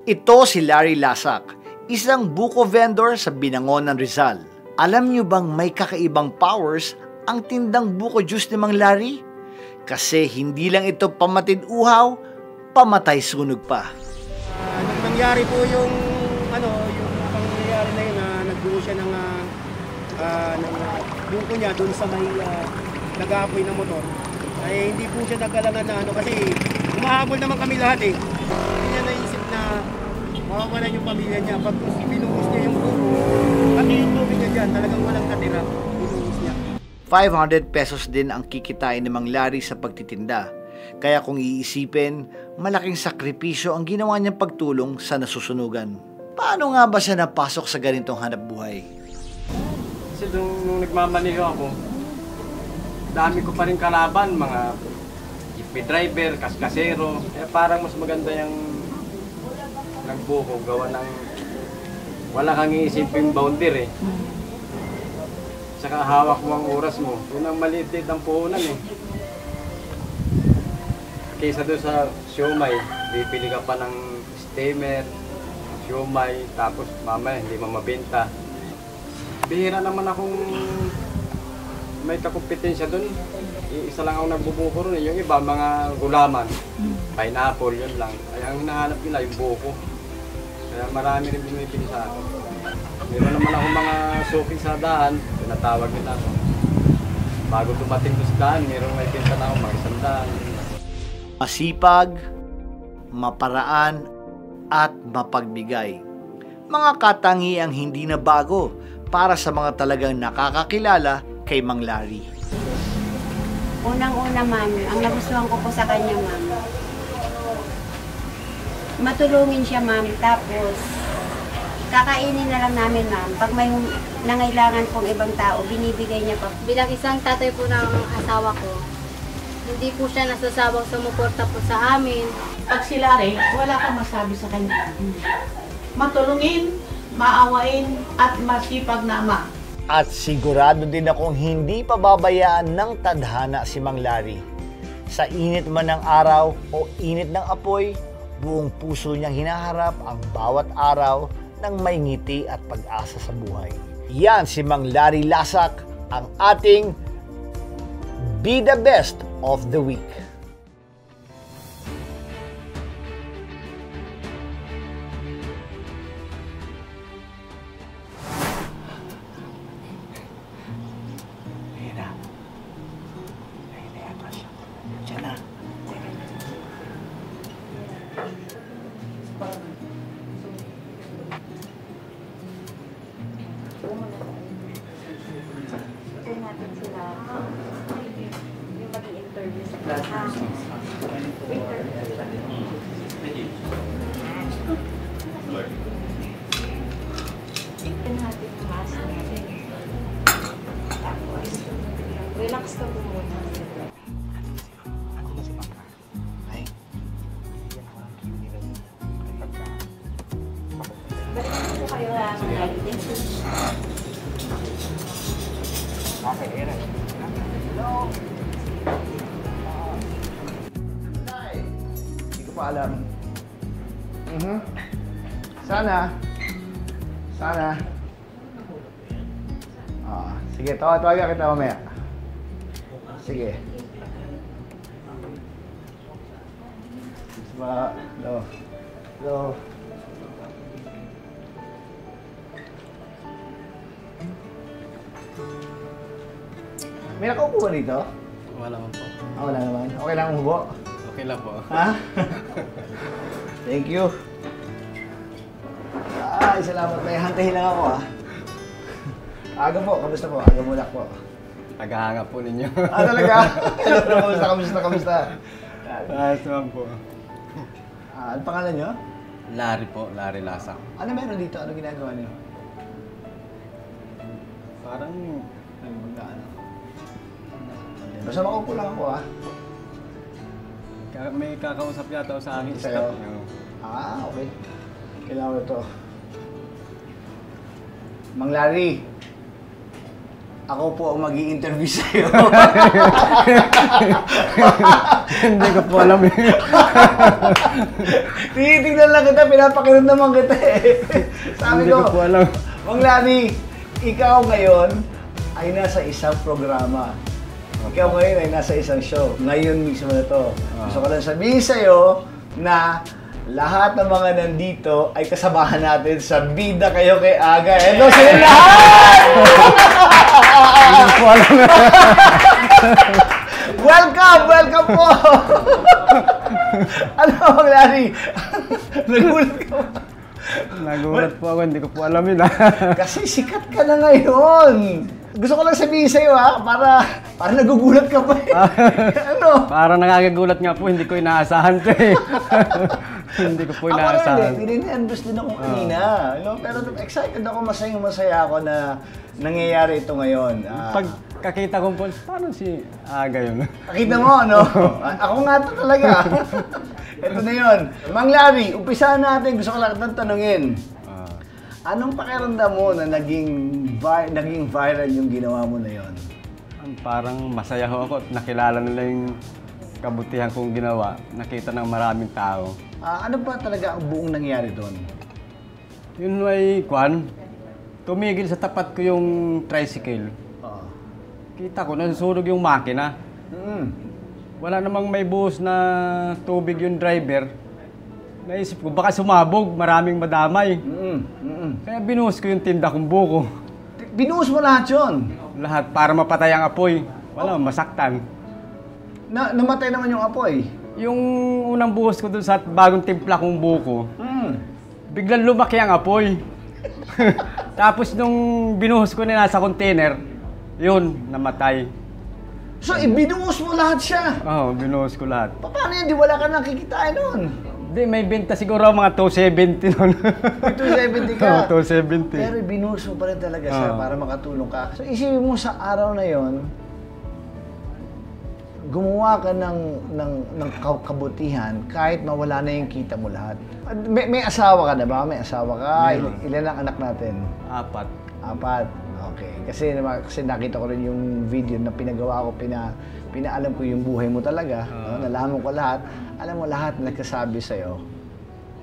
Ito si Larry Lasak, isang buko vendor sa Binangonan, Rizal. Alam niyo bang may kakaibang powers ang tindang buko juice ni Mang Larry? Kasi hindi lang ito pamatid uhaw, pamatay sunog pa. Nangyari po yung pangyayari na yun na nagbuo siya ng buko niya doon sa may nag-aapoy ng motor. Ay hindi po siya nagkalangan na kasi umahabol naman kami lahat eh. Hindi niya naisip na mawawalan yung pamilya niya. Pag binuhos niya yung buko, pati yung tubig niya dyan, talagang walang katira. Binuhos niya. 500 pesos din ang kikitain ni Mang Larry sa pagtitinda. Kaya kung iisipin, malaking sakripisyo ang ginawa niyang pagtulong sa nasusunugan. Paano nga ba siya napasok sa ganitong hanap buhay? Kasi nung nagmamaniho ako, dami ko pa rin kalaban, mga jeepney driver, kaskasero. Kaya parang mas maganda yung nagbuko, gawa ng wala kang iisipin boundary eh. Saka hawak mo ang oras mo. Yun ang maliit ang puhunan eh. Kaysa doon sa siomay, bibili ka pa ng steamer, siomay, tapos mamaya hindi mo mabenta. Bihira naman akong may kakumpetensya doon. Isa lang ako nagbubuko ron eh. Yung iba, mga gulaman, pineapple, yun lang. Kaya ang hinahanap nila yung buko. Kaya marami rin bumibili sa akin. Meron naman ako mga suki sa daan, tinatawag nila ako. Bago dumating doon sa daan, meron may pinta na ako, mga 100. Masipag, maparaan, at mapagbigay. Mga katangiang hindi na bago para sa mga talagang nakakakilala kay Mang Larry. Unang-una, ma'am, ang nagustuhan ko po sa kanya, ma'am, matulungin siya, ma'am, tapos kakainin na lang namin, ma'am. Pag may nangailangan pong ibang tao, binibigay niya pa. Bilang isang tatay po ng asawa ko, hindi po siya nasasawang sumuporta po sa amin. Pag si Larry, wala kang masabi sa kanya. Matulungin, maawain, at masipag na ama. At sigurado din akong hindi pababayaan ng tadhana si Mang Larry. Sa init man ng araw o init ng apoy, buong puso niyang hinaharap ang bawat araw ng may ngiti at pag-asa sa buhay. Yan si Mang Larry Lasak, ang ating Be the Best of the Week. Relax ka po muna. Balik po kayo lang. Hello? Hindi ko pa alam. Sana. Sige, tawagan kita mamaya. Sige. Hello. May nakaupo ba dito? Wala naman po. Wala naman. Okay lang umubo? Okay lang po. Ha? Thank you. Salamat. May hantahin lang ako, ha? Aga po. Kamusta po? Aga mulak po. Tagahanga po ninyo. Talaga? Hello, kamusta? Ayos naman po. Ano pangalan nyo? Larry po, Larry Lasak. Ano meron dito? Ano ginagawa niyo? Parang Basta makaupo lang ako, ha? may kakausap yata sa akin. Sa'yo? Okay. Kailangan ito. Mang Larry, ako po ang mag-i-interview sa'yo. Hindi ko po alam eh. Tinitignan lang kita, pinapakinig naman kita eh. Sabi Hindi ko, ko po alam. Mang Lani, ikaw ngayon ay nasa isang programa. Ikaw ngayon ay nasa isang show. Ngayon mismo na to. Gusto ko lang sabihin sa'yo na lahat ng mga nandito ay kasamahan natin sa Bida Kayo Kay Aga. Ito sila lahat! Hindi ko po alam. Welcome! Welcome po! Ano, Mang Lani? Nagulat ka ba? Nagulat po ako, hindi ko po alam yun. Kasi sikat ka na ngayon. Gusto ko lang sabihin sa'yo para nagugulat ka pa eh. Ano? Parang nakakagulat nga po, hindi ko inaasahan to eh. Hindi ko po inaasahan. Ako rin, nervous din ako kanina. No? Pero excited ako, masaya ako na nangyayari ito ngayon. Pag kakita ko po, paano si Aga yun? Nakita mo, ano? Ako nga to talaga. Ito na yun. Mang Larry, umpisahan natin. Gusto ko lang itong tanungin. Anong pakiramdam mo na naging viral yung ginawa mo na yun? Parang masaya ho ako at nakilala nila yung kabutihan kong ginawa. Nakita ng maraming tao. Ano ba talaga ang buong nangyari doon? Yun ay, tumigil sa tapat ko yung tricycle. Oo. Kita ko, nasusunog yung makina. Wala namang may buhos na tubig yung driver. Naisip ko, baka sumabog, maraming madamay. Kaya binuhos ko yung tinda kong buko. Binuhos mo lahat yun? Lahat, para mapatay ang apoy. Wala, masaktan. Namatay naman yung apoy? Yung unang buhos ko dun sa bagong timpla kong buko, biglang lumaki ang apoy. Tapos nung binuhos ko na nasa container, yun, namatay. So, ibinuhos mo lahat siya? Oo, binuhos ko lahat. Paano yan? Di wala ka nakikitain nun? Hindi, may benta siguro mga 270 nun. 270 ka? Oo, 270. Pero binuhos mo pa rin talaga siya para makatulong ka. So, isipin mo sa araw na yon, gumawa ka ng kabutihan kahit mawala na yung kita mo lahat. May asawa ka na ba? May asawa ka? Ilan ang anak natin? 4. 4. Okay. Kasi nakita ko rin yung video na pinagawa ko, pinaalam ko yung buhay mo talaga. No? Nalaman ko lahat. Alam mo, lahat nagsasabi sa'yo.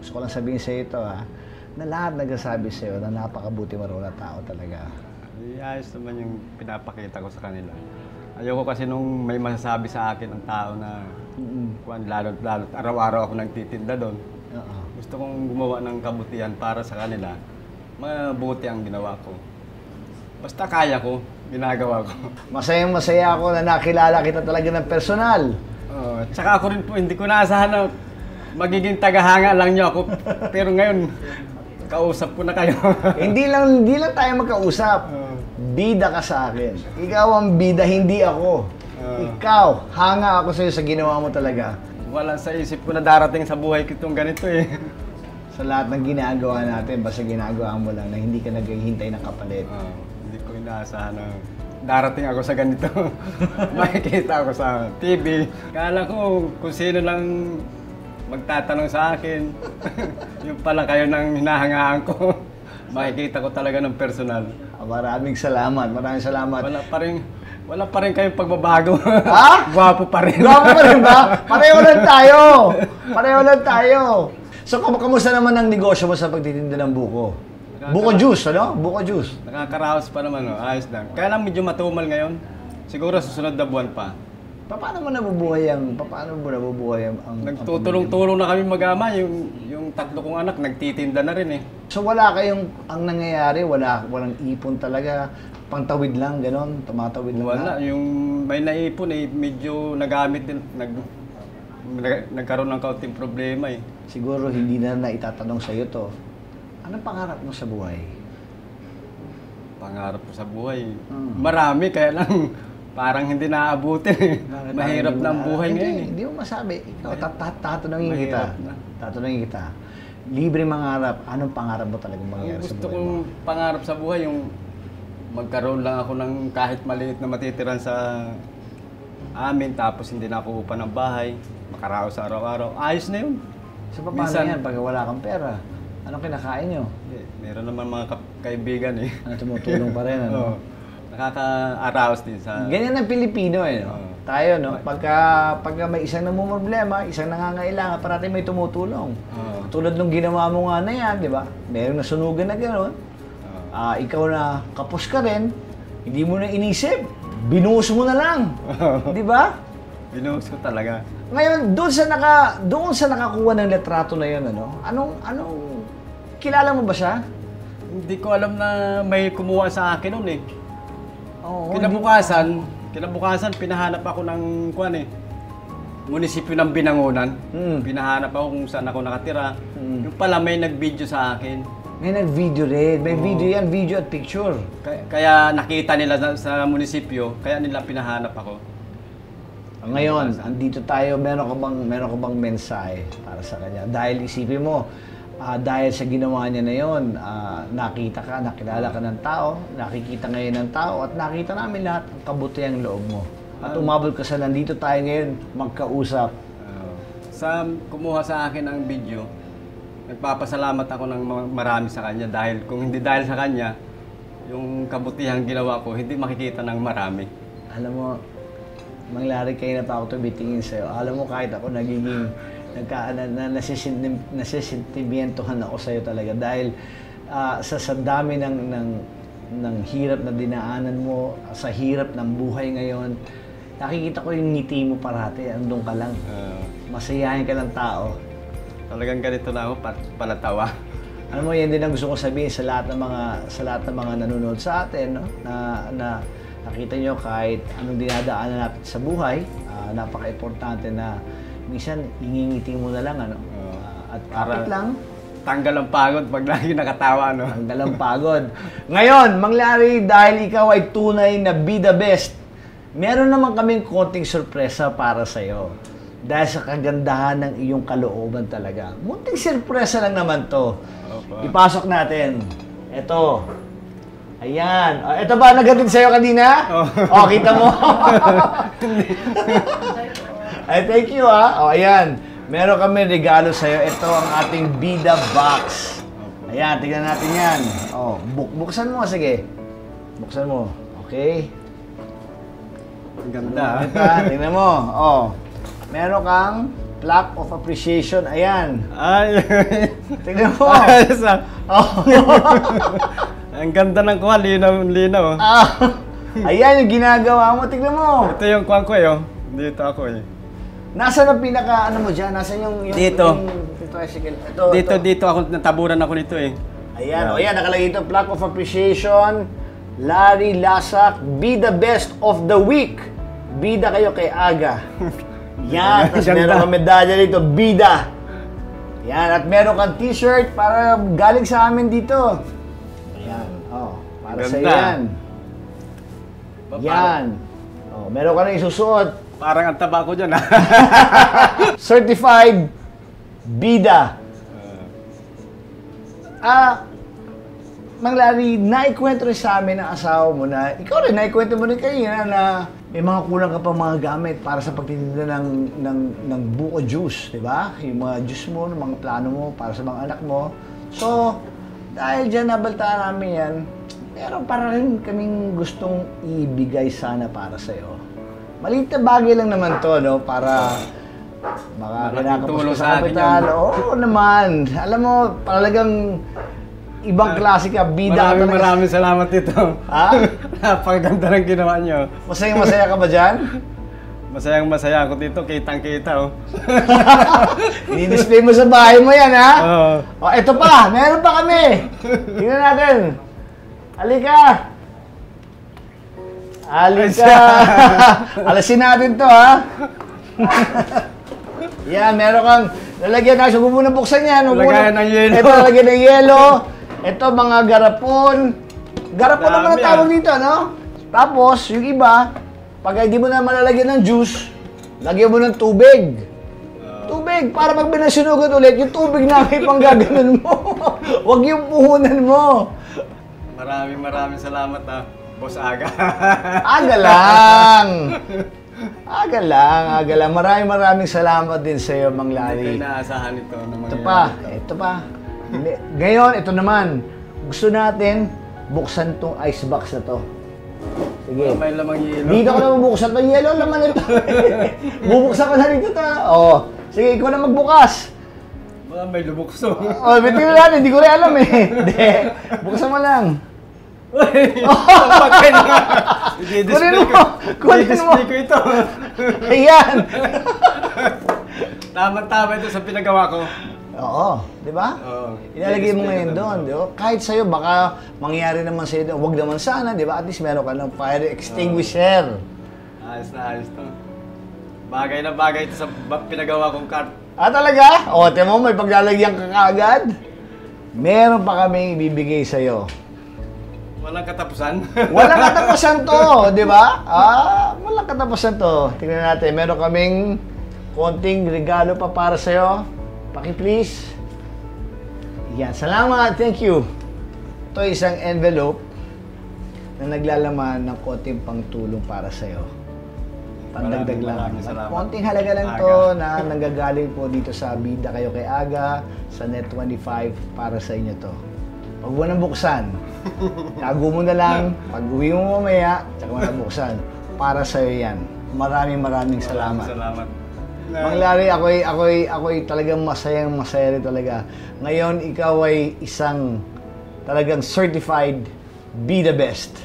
Gusto ko lang sabihin sa'yo ito na lahat nagsasabi sa'yo na napakabuti mo raw na tao talaga. Ayos naman yung pinapakita ko sa kanila. Ayoko kasi nung may masasabi sa akin ang tao na lalo araw-araw ako nagtitinda doon. Gusto kong gumawa ng kabutihan para sa kanila. Mabuti ang ginawa ko. Basta kaya ko, ginagawa ko. Masayang-masaya ako na nakilala kita talaga ng personal. Tsaka ako rin po, hindi ko naasahan na magiging tagahanga lang niyo ako. Pero ngayon, kausap ko na kayo. hindi lang tayo magkausap. Bida ka sa akin. Ikaw ang bida, hindi ako. Ikaw, hanga ako sa'yo sa ginawa mo talaga. Wala sa isip ko na darating sa buhay ko itong ganito eh. Sa lahat ng ginagawa natin, basta ginagawa mo lang na hindi ka naghihintay ng kapalit. Hindi ko inaasahan na darating ako sa ganito. Makikita ako sa TV. Kala ko kung sino lang magtatanong sa akin. Yung pala kayo nang hinahangaan ko. Makikita ko talaga ng personal. Maraming salamat. Wala pa rin kayong pagbabago. Ha? Gwapo pa rin. Gwapo pa rin ba? Pareho lang tayo. So, kamusta naman ang negosyo mo sa pagtitinda ng buko? Buko juice, ano? Buko juice. Nakakaraos pa naman, ayos lang. Kaya lang medyo matumal ngayon. Siguro susunod na buwan pa. Paano mo nabubuhay ang Nagtutulong-tulong na kami mag-ama. Yung 3 kong anak, nagtitinda na rin eh. So wala kayong, ang nangyayari, walang ipon talaga, pangtawid lang, gano'n, tumatawid lang. Wala, yung may naipon eh, medyo nagamit din, nagkaroon ng kaunting problema eh. Siguro hindi na itatanong sa'yo to. Anong pangarap mo sa buhay? Pangarap ko sa buhay? Marami, kaya lang parang hindi naaabutin eh. Mahirap na ang buhay ngayon eh. Hindi mo masabi. Ikaw, tatanungin kita. Libre mangarap, anong pangarap mo talagang mangyari sa buhay mo? Gusto kong pangarap sa buhay, yung magkaroon lang ako ng kahit maliit na matitiran sa amin, tapos hindi na ako upa ng bahay, makaraos sa araw-araw. Ayos na yun. So paano yan pag wala kang pera? Anong kinakain nyo? Meron naman mga kaibigan eh. Tumutulong pa rin, ano? nakaka-arouse din sa... Ganyan ang Pilipino eh, no? Oo. Tayo, no? Pagka may isang namumroblema, isang nangangailangan, parati may tumutulong. Oo. Tulad nung ginawa mo nga na yan, di ba? Merong nasunugan na gano'n. Ikaw na kapos ka rin, hindi mo na inisip, binuhos mo na lang. Di ba? Binuhos ko talaga. Ngayon, doon sa nakakuha ng litrato na yun, anong kilala mo ba siya? Hindi ko alam na may kumuha sa akin noon eh. Oo. Kinabukasan, pinahanap ako ng munisipyo ng Binangonan. Pinahanap ako kung saan ako nakatira. Yung pala may nag-video sa akin. May nag-video rin. May video yan, video at picture. Kaya nakita nila sa munisipyo, kaya nila pinahanap ako. Ngayon, andito tayo, meron ka bang mensahe para sa kanya? Dahil isipin mo, dahil sa ginawa niya na yon, nakita ka, nakilala ka ng tao, nakikita ngayon ng tao, at nakita namin lahat ang kabutihang loob mo. At umabot ka sa nandito tayo ngayon, magkausap. Sa kumuha sa akin ang video, nagpapasalamat ako ng marami sa kanya dahil kung hindi dahil sa kanya, yung kabutihang ginawa ko, hindi makikita ng marami. Alam mo, Mang Larry, kayo na pa ako tumitingin sa'yo. Alam mo, kahit ako nagiging nasisentimentohan ako sa'yo talaga dahil sa dami ng hirap na dinaanan mo, sa hirap ng buhay ngayon, nakikita ko yung ngiti mo parati, andun ka lang. Masayahin ka ng tao. Talagang ganito na ako, palatawa. Alam mo, yan din ang gusto ko sabihin sa lahat ng mga nanonood sa atin, no? Na nakita nyo kahit anong dinadaanan natin sa buhay, napaka-importante na minsan ingingiti mo na lang, at kapit lang. Tanggal ang pagod pag lagi nakatawa, no? Tanggal ang pagod. Ngayon, Mang Larry, dahil ikaw ay tunay na be the best, meron naman kaming konting sorpresa para sa'yo. Dahil sa kagandahan ng iyong kalooban talaga. Munting sorpresa lang naman to. Ipasok natin. Ito. Ayan. Ito ba nagatid sa'yo kanina? Kita mo? Ay, thank you ayan. Meron kami regalo sa'yo. Ito ang ating Bida Box. Ayan, tignan natin yan. Buksan mo, sige. Buksan mo. Okay. Ang ganda. Tignan mo. Meron kang plaque of appreciation. Ayan. Ay. Tignan mo. Ang ganda ng kuha, linaw. Ayan yung ginagawa mo. Tignan mo. Ito yung kuha ko Dito ako Nasaan ang pinaka, mo dyan? Nasaan yung dito. Yung tricycle? Dito ako, nataburan ako nito Ayan, ayan, nakalagay ito. Plaque of appreciation. Larry Lasak, be the best of the week. Bida kayo kay Aga. Yan, tapos meron kang medalya dito, Bida. Yan, at meron kang t-shirt para galing sa amin dito. Ayan, para sa yan. Yan. Meron ka na isusuot. Parang ang taba ko dyan, Certified Bida. Mang Larry, naikwento rin sa amin ng asawa mo na, ikaw rin, naikwento mo rin kanina na may mga kulang ka pa mga gamit para sa pagtitinda ng buko juice, di ba? Yung mga juice mo, mga plano mo para sa mga anak mo. So, dahil dyan nabaltaan namin yan, meron para rin kaming gustong ibigay sana para sa'yo. Maliit na bagay lang naman to, no? Para makakinakapos sa kapital. Oo naman. Alam mo, talagang ibang klase ka, bida. Maraming salamat dito. Napakaganda ng ginawa nyo. Masaya ka ba dyan? Masaya ako dito, kitang-kita I-display mo sa bahay mo yan, ha? Ito pa, meron pa kami. Tingnan natin. Halika. Alasin natin to, ha? Yan, meron kang lalagyan na. Huwag mo muna buksan yan. Lalagyan ng yelo. Ito, lalagyan ng yelo. Ito, mga garapon. Garapon naman ang tawag dito, no? Tapos, yung iba, pag hindi mo na malalagyan ng juice, lagyan mo ng tubig. Tubig, para pag binasunugan ulit, yung tubig na may panggaganon mo. Huwag yung puhunan mo. Maraming salamat, Boss Aga. Aga lang. Aga lang. Maraming salamat din sa iyo, Mang Larry. Hindi kayo naasahan ito. Ito pa. Ngayon, ito naman. Gusto natin buksan tong icebox na to. Sige. May lamang yelo. Dito ko na bubuksan to. Yellow naman ito. Bubuksan ko na rito to. Oo. Sige, ikaw na magbukas. Baka may lubukso. Oh, bitin na natin. Hindi ko rin alam eh. Hindi. Buksan mo lang. Pagkain na nga. Kunin mo. Kunin mo. I-display ko ito. Ayan. Tama-tama ito sa pinagawa ko. Oo. Di ba? Oo. Ilalagay mo I-display ngayon ko doon. Di ba? Kahit sa'yo, baka mangyari naman sa'yo doon. Huwag naman sana, di ba? At least meron ka ng fire extinguisher. Ayos na ayos to. Bagay na bagay ito sa pinagawa kong cart. Ah, talaga? O, tiyan mo, may paglalagyan ka kaagad. Meron pa kaming ibibigay sa'yo. Walang katapusan. Walang katapusan to, di ba? Walang katapusan to. Tingnan natin, meron kaming konting regalo pa para sa'yo. Paki-please. Yan, salamat. Thank you. Ito isang envelope na naglalaman ng konting pangtulong para sa'yo. Pandagdag lang. Maraming salamat. Konting halaga lang to na nanggagaling po dito sa Bida Kayo Kay Aga, sa Net25 para sa inyo to. Huwag mo nang buksan. Tago mo na lang. Pag uwi mo mamaya, tsaka mo na buksan. Para sa'yo yan. Maraming salamat. Salamat. Mang Larry, ako'y talagang masaya rin talaga. Ngayon, ikaw ay isang talagang certified Be The Best.